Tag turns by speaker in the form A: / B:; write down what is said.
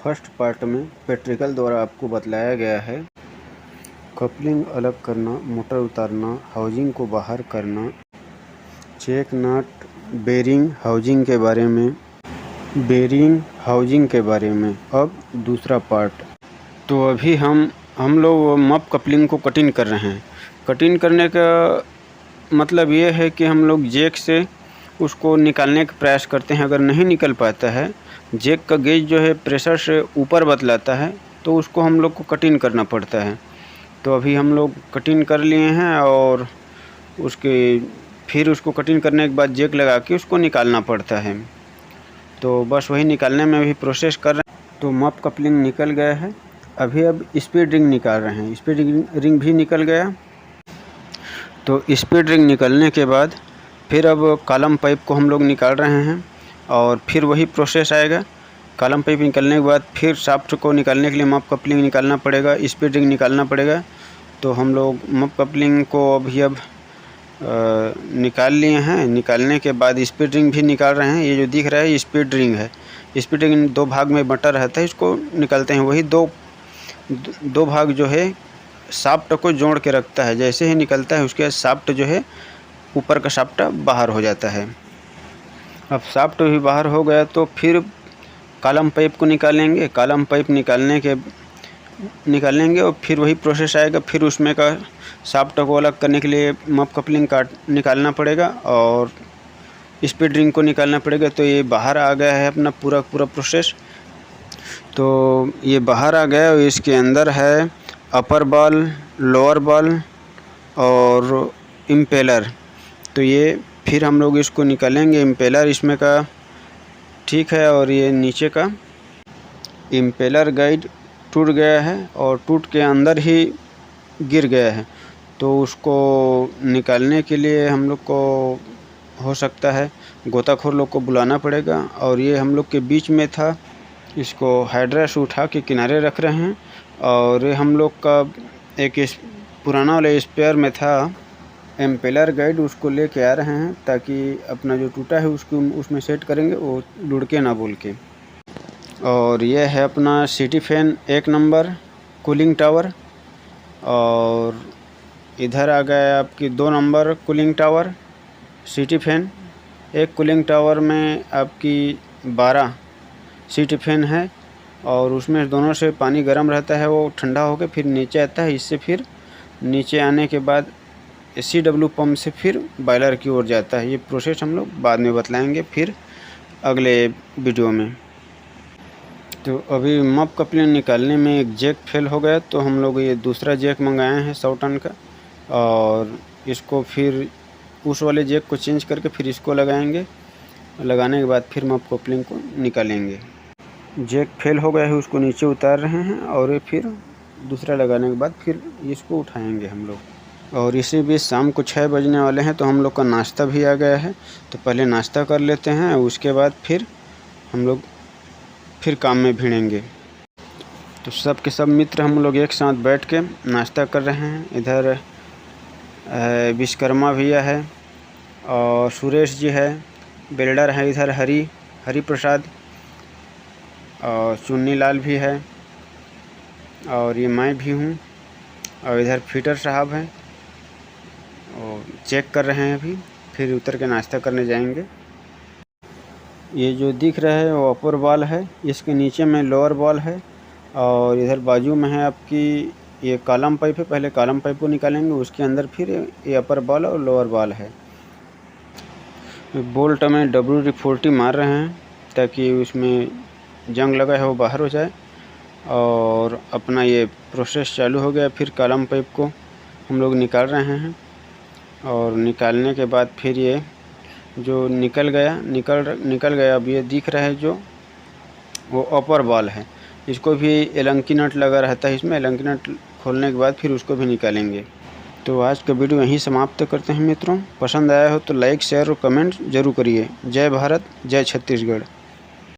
A: First part में practical द्वारा आपको बतलाया गया है कपलिंग अलग करना, मोटर उतारना, हाउजिंग को बाहर करना, चेक नट, बेरिंग हाउजिंग के बारे में, बेरिंग हाउजिंग के बारे में। अब दूसरा पार्ट। तो अभी हम लोग मप कपलिंग को कटिंग कर रहे हैं। कटिंग करने का मतलब ये है कि हम लोग जैक से उसको निकालने का प्रयास करते हैं। अगर नहीं निकल पाता है, जैक का गेज जो है प्रेशर से ऊपर बतलाता है, तो उसको हम लोग को कटिंग करना पड़ता है। तो अभी हम लोग कटिंग कर लिए हैं और फिर उसको कटिंग करने के बाद जैक लगा के उसको निकालना पड़ता है। तो बस वही निकालने में भी प्रोसेस कर रहे हैं। तो मप कपलिंग निकल गया है। अब स्पीड रिंग निकाल रहे हैं। स्पीड रिंग भी निकल गया। तो स्पीड रिंग निकलने के बाद फिर अब कॉलम पाइप को हम लोग निकाल रहे हैं और फिर वही प्रोसेस आएगा। कॉलम पाइप निकलने के बाद फिर शाफ्ट को निकालने के लिए मप कपलिंग निकालना पड़ेगा, स्पीड रिंग निकालना पड़ेगा। तो हम लोग मप कपलिंग को अब निकाल लिए हैं। निकालने के बाद स्पीड रिंग भी निकाल रहे हैं। ये जो दिख रहा है स्पीड रिंग है। स्पीड रिंग 2 भाग में बटा रहता है, इसको निकालते हैं। वही दो भाग जो है शाफ्ट को जोड़ के रखता है। जैसे ही निकलता है उसके शाफ्ट जो है ऊपर का शाफ्ट बाहर हो जाता है। अब शाफ्ट भी बाहर हो गया तो फिर कॉलम पाइप को निकालेंगे। कॉलम पाइप निकालेंगे और फिर वही प्रोसेस आएगा। फिर उसमें का शाफ्ट को अलग करने के लिए मप कपलिंग निकालना पड़ेगा और स्पीड रिंग को निकालना पड़ेगा। तो ये बाहर आ गया है अपना पूरा प्रोसेस। तो ये बाहर आ गया और इसके अंदर है अपर बॉल, लोअर बॉल और इम्पेलर। तो ये फिर हम लोग इसको निकालेंगे। इम्पेलर इसमें का ठीक है और ये नीचे का इम्पेलर गाइड टूट गया है और टूट के अंदर ही गिर गया है। तो उसको निकालने के लिए हम लोग को हो सकता है गोताखोर लोग को बुलाना पड़ेगा। और ये हम लोग के बीच में था, इसको हाइड्रा से उठा के किनारे रख रहे हैं। और ये हम लोग का एक पुराना वाला स्पेयर में था इम्पेलर गाइड, उसको लेके आ रहे हैं ताकि अपना जो टूटा है उसको उसमें सेट करेंगे, वो लुढ़के ना बोल के। और ये है अपना city fan 1 number cooling tower. और इधर आ गया आपकी 2 number cooling tower city fan. एक कूलिंग टावर में आपकी 12 सिटी फैन है और उसमें दोनों से पानी गर्म रहता है, वो ठंडा होकर फिर नीचे आता है। इससे फिर नीचे आने के बाद CW पंप से फिर बॉयलर की ओर जाता है। ये प्रोसेस हम लोग बाद में बतलाएंगे फिर अगले वीडियो में। तो अभी मप कपलिंग निकालने में एक जैक फेल हो गया, तो हम लोग ये दूसरा जैक मंगाए हैं 100 टन का और इसको फिर उस वाले जैक को चेंज करके फिर इसको लगाएंगे। लगाने के बाद फिर मप कपलिंग को निकालेंगे। जैक फेल हो गया है, उसको नीचे उतार रहे हैं और फिर दूसरा लगाने के बाद फिर इसको उठाएंगे हम लोग। और इसी बीच शाम को 6 बजने वाले हैं, तो हम लोग का नाश्ता भी आ गया है। तो पहले नाश्ता कर लेते हैं, उसके बाद फिर हम लोग फिर काम में भिड़ेंगे। तो सब के सब मित्र हम लोग एक साथ बैठ के नाश्ता कर रहे हैं। इधर विश्वकर्मा भैया है और सुरेश जी है, बिल्डर है। इधर हरी प्रसाद और चुन्नी लाल भी है और ये मैं भी हूँ। और इधर फिटर साहब हैं और चेक कर रहे हैं अभी, फिर उतर के नाश्ता करने जाएंगे। ये जो दिख रहा है वो अपर बॉल है, इसके नीचे में लोअर बॉल है और इधर बाजू में है आपकी ये कॉलम पाइप है। पहले कॉलम पाइप को निकालेंगे, उसके अंदर फिर ये अपर बॉल और लोअर बॉल है। बोल्ट में WD-40 मार रहे हैं ताकि उसमें जंग लगा है वो बाहर हो जाए। और अपना ये प्रोसेस चालू हो गया। फिर कॉलम पाइप को हम लोग निकाल रहे हैं और निकालने के बाद फिर ये जो निकल गया। अब ये दिख रहा है जो वो अपर बॉल है, इसको भी एलंकी नट लगा रहता है इसमें। एलंकी नट खोलने के बाद फिर उसको भी निकालेंगे। तो आज का वीडियो यहीं समाप्त करते हैं मित्रों। पसंद आया हो तो लाइक, शेयर और कमेंट जरूर करिए। जय भारत, जय छत्तीसगढ़।